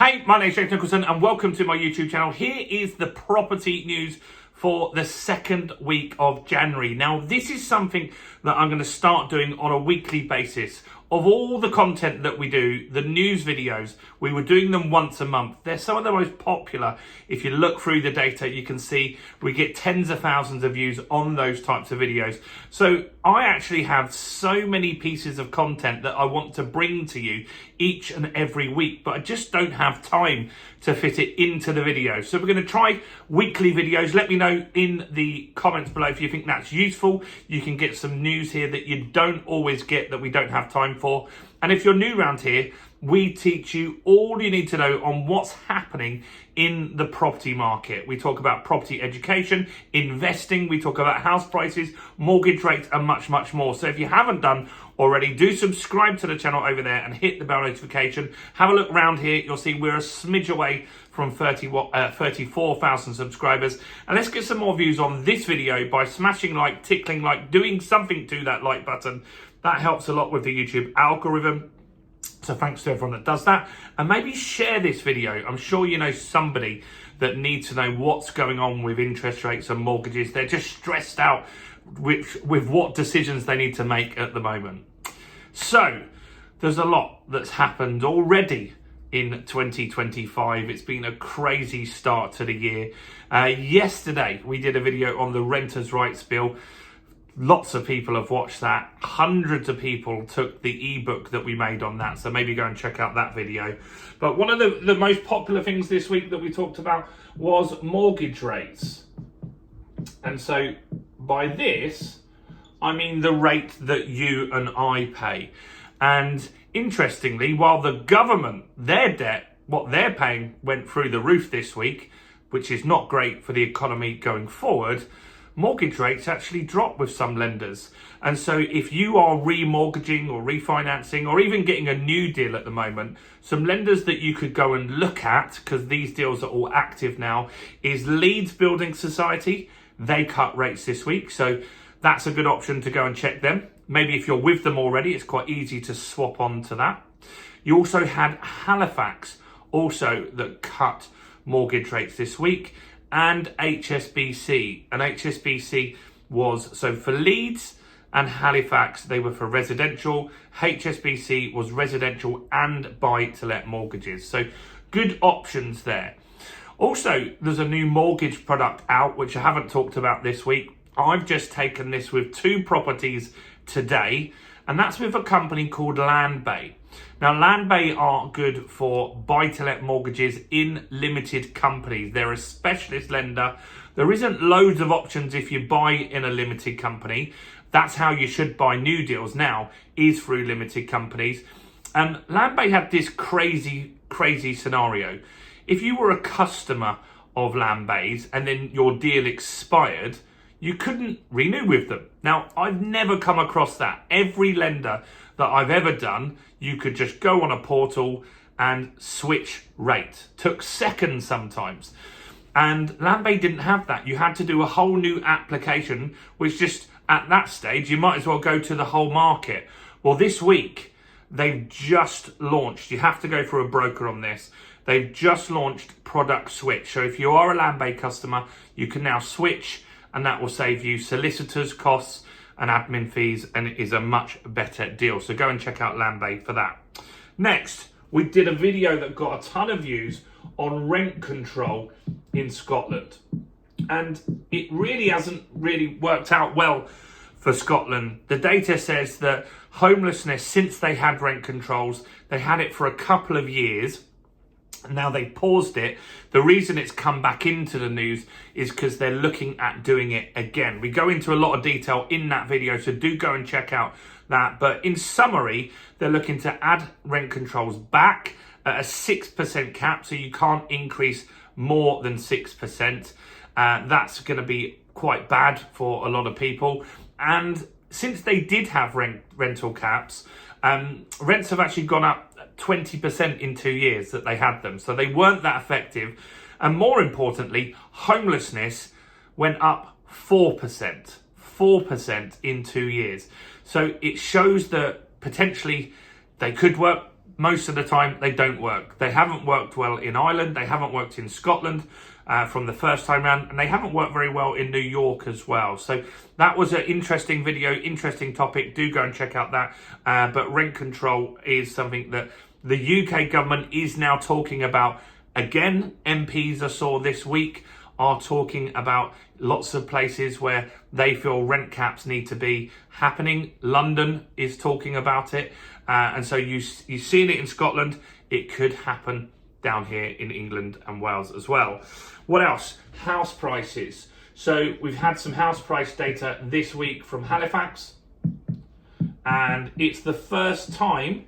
Hey, my name's James Nicholson and welcome to my YouTube channel. Here is the property news for the second week of January. Now, this is something that I'm going to start doing on a weekly basis. Of all the content that we do, the news videos, we were doing them once a month. They're some of the most popular. If you look through the data, you can see we get tens of thousands of views on those types of videos. So I actually have so many pieces of content that I want to bring to you each and every week, but I just don't have time to fit it into the video. So we're going to try weekly videos. Let me know in the comments below if you think that's useful. You can get some news here that you don't always get, that we don't have time for. And if you're new around here, we teach you all you need to know on what's happening in the property market. We talk about property education, investing, we talk about house prices, mortgage rates, and much, much more. So if you haven't done already, do subscribe to the channel over there and hit the bell notification. Have a look around here. You'll see we're a smidge away from 34,000 subscribers. And let's get some more views on this video by smashing like, tickling like, doing something to that like button. That helps a lot with the YouTube algorithm. So thanks to everyone that does that. And maybe share this video. I'm sure you know somebody that needs to know what's going on with interest rates and mortgages. They're just stressed out with what decisions they need to make at the moment. So there's a lot that's happened already in 2025. It's been a crazy start to the year. Yesterday, we did a video on the Renters' Rights Bill. Lots of people have watched that. Hundreds of people took the ebook that we made on that. So maybe go and check out that video. But one of the most popular things this week that we talked about was mortgage rates. And so by this, I mean the rate that you and I pay. And interestingly, while the government, their debt, what they're paying went through the roof this week, which is not great for the economy going forward, mortgage rates actually drop with some lenders. And so if you are remortgaging or refinancing or even getting a new deal at the moment, some lenders that you could go and look at, because these deals are all active now, is Leeds Building Society. They cut rates this week, so that's a good option to go and check them. Maybe if you're with them already, it's quite easy to swap on to that. You also had Halifax also that cut mortgage rates this week, and HSBC. And HSBC was, so for Leeds and Halifax, they were for residential. HSBC was residential and buy-to-let mortgages. So good options there. Also, there's a new mortgage product out, which I haven't talked about this week. I've just taken this with two properties today, and that's with a company called Landbay. Now, Landbay are good for buy-to-let mortgages in limited companies. They're a specialist lender. There isn't loads of options if you buy in a limited company. That's how you should buy new deals now, is through limited companies. And Landbay had this crazy scenario. If you were a customer of Landbay's and then your deal expired, you couldn't renew with them. Now, I've never come across that. Every lender that I've ever done, you could just go on a portal and switch rate. Took seconds sometimes. And Landbay didn't have that. You had to do a whole new application, which just at that stage, you might as well go to the whole market. Well, this week, they've just launched. You have to go through a broker on this. They've just launched Product Switch. So if you are a Landbay customer, you can now switch, and that will save you solicitors' costs and admin fees, and it is a much better deal. So go and check out Landbay for that. Next, we did a video that got a ton of views on rent control in Scotland. And it really hasn't really worked out well for Scotland. The data says that homelessness, since they had rent controls, they had it for a couple of years. Now they paused it. The reason it's come back into the news is because they're looking at doing it again. We go into a lot of detail in that video, so do go and check out that. But in summary, they're looking to add rent controls back at a 6% cap, so you can't increase more than 6%. That's going to be quite bad for a lot of people. And since they did have rental caps, rents have actually gone up 20% in 2 years that they had them. So they weren't that effective. And more importantly, homelessness went up 4% in 2 years. So it shows that potentially they could work most of the time they don't work. They haven't worked well in Ireland, they haven't worked in Scotland from the first time round, and they haven't worked very well in New York as well. So that was an interesting video, interesting topic. Do go and check out that. But rent control is something that the UK government is now talking about. Again, MPs I saw this week are talking about lots of places where they feel rent caps need to be happening. London is talking about it. And so you've seen it in Scotland. It could happen down here in England and Wales as well. What else? House prices. So we've had some house price data this week from Halifax. And it's the first time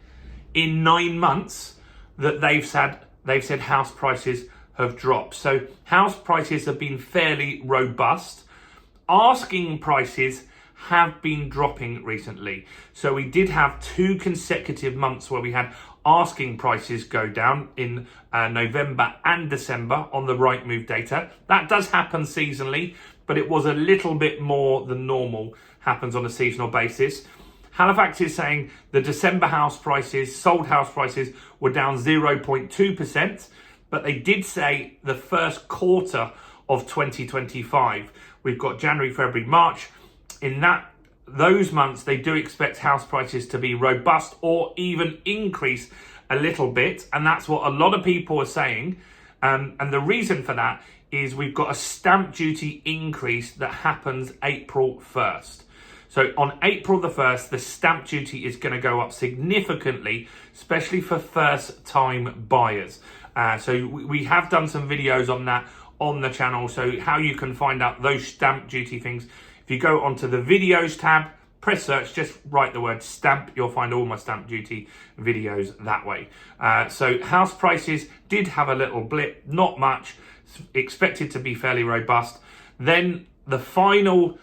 in 9 months that they've said house prices have dropped. So house prices have been fairly robust. Asking prices have been dropping recently. So we did have 2 consecutive months where we had asking prices go down in November and December on the Rightmove data. That does happen seasonally, but it was a little bit more than normal happens on a seasonal basis. Halifax is saying the December house prices, sold house prices, were down 0.2%, but they did say the first quarter of 2025, we've got January, February, March. In those months, they do expect house prices to be robust or even increase a little bit. And that's what a lot of people are saying. And the reason for that is we've got a stamp duty increase that happens April 1st. So on April the 1st, the stamp duty is going to go up significantly, especially for first-time buyers. So we have done some videos on that on the channel. So how you can find out those stamp duty things. If you go onto the videos tab, press search, just write the word stamp, you'll find all my stamp duty videos that way. So house prices did have a little blip, not much, expected to be fairly robust. Then the final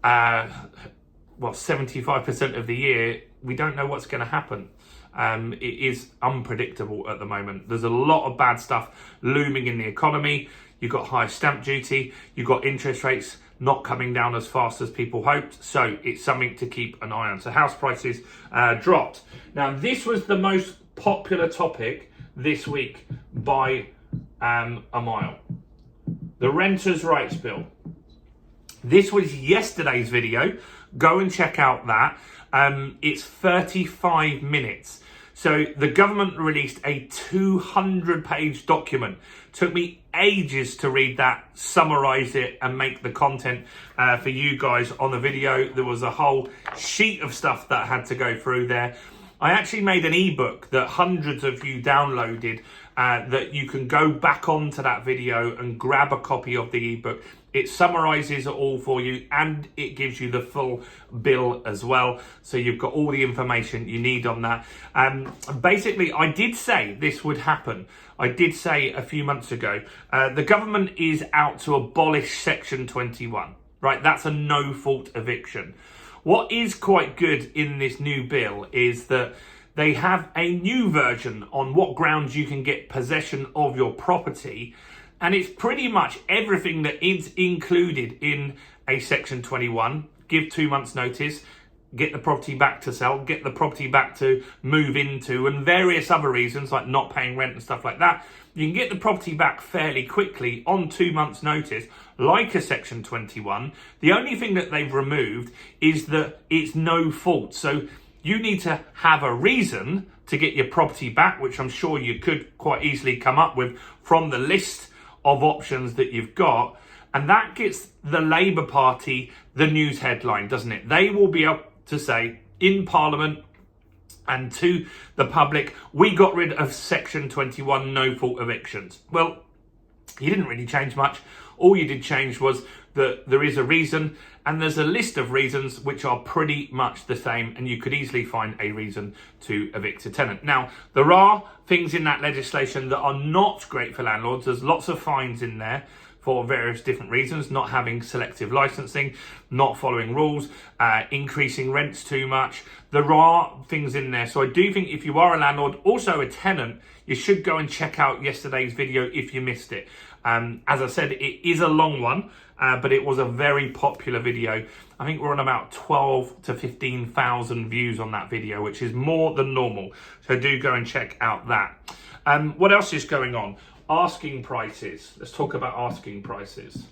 75% of the year, we don't know what's going to happen. It is unpredictable at the moment. There's a lot of bad stuff looming in the economy. You've got high stamp duty, you've got interest rates not coming down as fast as people hoped. So it's something to keep an eye on. So house prices dropped. Now, this was the most popular topic this week by a mile. The Renters' Rights Bill. This was yesterday's video. Go and check out that. It's 35 minutes. So the government released a 200-page document. Took me ages to read that, summarize it, and make the content for you guys on the video. There was a whole sheet of stuff that had to go through there. I actually made an ebook that hundreds of you downloaded that you can go back onto that video and grab a copy of the ebook. It summarizes it all for you and it gives you the full bill as well. So you've got all the information you need on that. Basically, I did say this would happen. I did say a few months ago, the government is out to abolish Section 21, right? That's a no-fault eviction. What is quite good in this new bill is that they have a new version on what grounds you can get possession of your property. And it's pretty much everything that is included in a Section 21. Give 2 months notice, get the property back to sell, get the property back to move into, and various other reasons like not paying rent and stuff like that. You can get the property back fairly quickly on 2 months notice, like a Section 21. The only thing that they've removed is that it's no fault. So you need to have a reason to get your property back, which I'm sure you could quite easily come up with from the list of options that you've got. And that gets the Labour Party the news headline, doesn't it? They will be able to say in Parliament and to the public, we got rid of Section 21 no-fault evictions. Well, you didn't really change much. All you did change was that there is a reason, and there's a list of reasons which are pretty much the same, and you could easily find a reason to evict a tenant. Now, there are things in that legislation that are not great for landlords. There's lots of fines in there for various different reasons, not having selective licensing, not following rules, increasing rents too much. There are things in there. So I do think if you are a landlord, also a tenant, you should go and check out yesterday's video if you missed it. As I said, it is a long one, but it was a very popular video. I think we're on about 12 to 15,000 views on that video, which is more than normal. So do go and check out that. What else is going on? Asking prices. Let's talk about asking prices.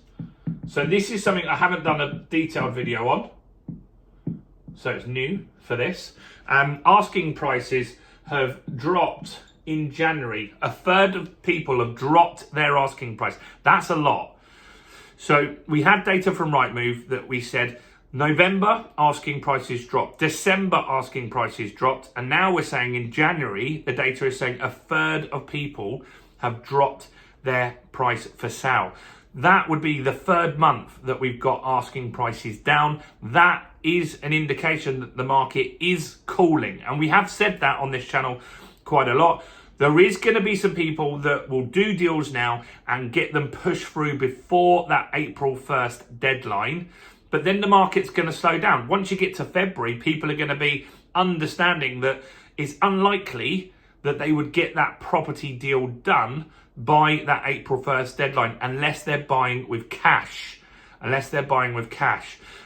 So this is something I haven't done a detailed video on. So it's new for this. Asking prices have dropped in January. A third of people have dropped their asking price. That's a lot. So we had data from Rightmove that we said November asking prices dropped, December asking prices dropped, and now we're saying in January, the data is saying a third of people have dropped their price for sale. That would be the third month that we've got asking prices down. That is an indication that the market is cooling. And we have said that on this channel quite a lot. There is going to be some people that will do deals now and get them pushed through before that April 1st deadline. But then the market's going to slow down. Once you get to February, people are going to be understanding that it's unlikely that they would get that property deal done by that April 1st deadline unless they're buying with cash.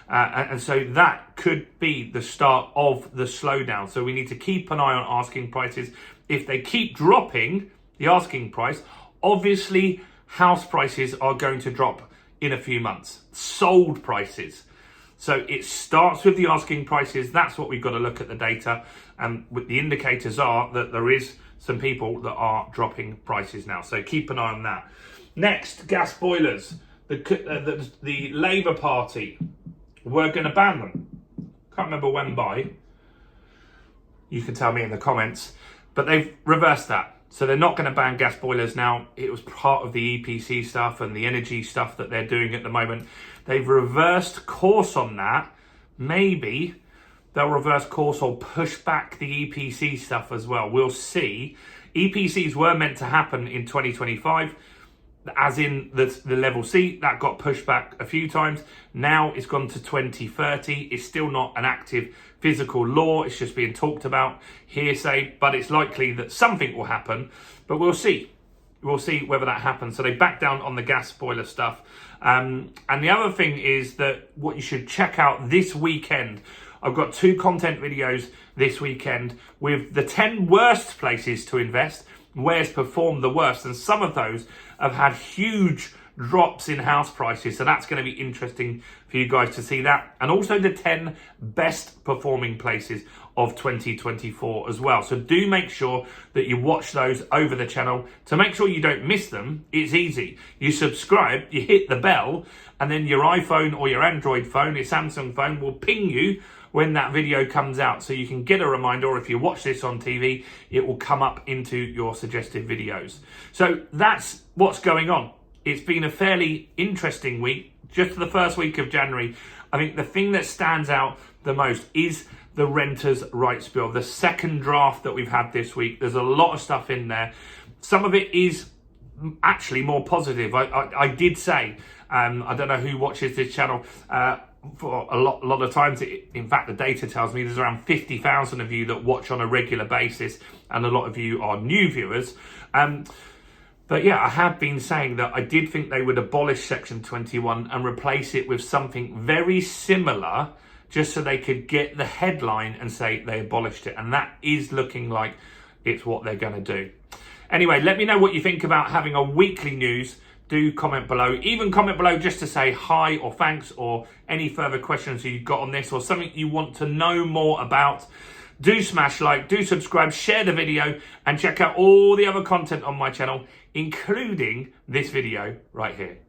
And so that could be the start of the slowdown. So we need to keep an eye on asking prices. If they keep dropping the asking price, obviously house prices are going to drop in a few months. Sold prices. So it starts with the asking prices. That's what we've got to look at the data. And what the indicators are that there is some people that are dropping prices now. So keep an eye on that. Next, gas boilers. The Labour Party were going to ban them. Can't remember when by. You can tell me in the comments. But they've reversed that. So they're not going to ban gas boilers now. It was part of the EPC stuff and the energy stuff that they're doing at the moment. They've reversed course on that. Maybe they'll reverse course or push back the EPC stuff as well. We'll see. EPCs were meant to happen in 2025, as in the level C. That got pushed back a few times. Now it's gone to 2030. It's still not an active physical law. It's just being talked about, hearsay, but it's likely that something will happen. But we'll see. We'll see whether that happens. So they back down on the gas boiler stuff. And the other thing is that what you should check out this weekend, I've got 2 content videos this weekend with the 10 worst places to invest, where's performed the worst. And some of those have had huge drops in house prices. So that's going to be interesting for you guys to see that. And also the 10 best performing places of 2024 as well. So do make sure that you watch those over the channel. To make sure you don't miss them, it's easy. You subscribe, you hit the bell, and then your iPhone or your Android phone, your Samsung phone will ping you when that video comes out. So you can get a reminder, or if you watch this on TV, it will come up into your suggested videos. So that's what's going on. It's been a fairly interesting week. Just the first week of January, I think the thing that stands out the most is the Renters' Rights Bill, the second draft that we've had this week. There's a lot of stuff in there. Some of it is actually more positive. I did say, I don't know who watches this channel, for a lot of times, in fact, the data tells me there's around 50,000 of you that watch on a regular basis, and a lot of you are new viewers. But yeah, I have been saying that I did think they would abolish Section 21 and replace it with something very similar, just so they could get the headline and say they abolished it. And that is looking like it's what they're going to do. Anyway, let me know what you think about having a weekly news. Do comment below. Even comment below just to say hi or thanks, or any further questions you've got on this, or something you want to know more about. Do smash like, do subscribe, share the video, and check out all the other content on my channel, including this video right here.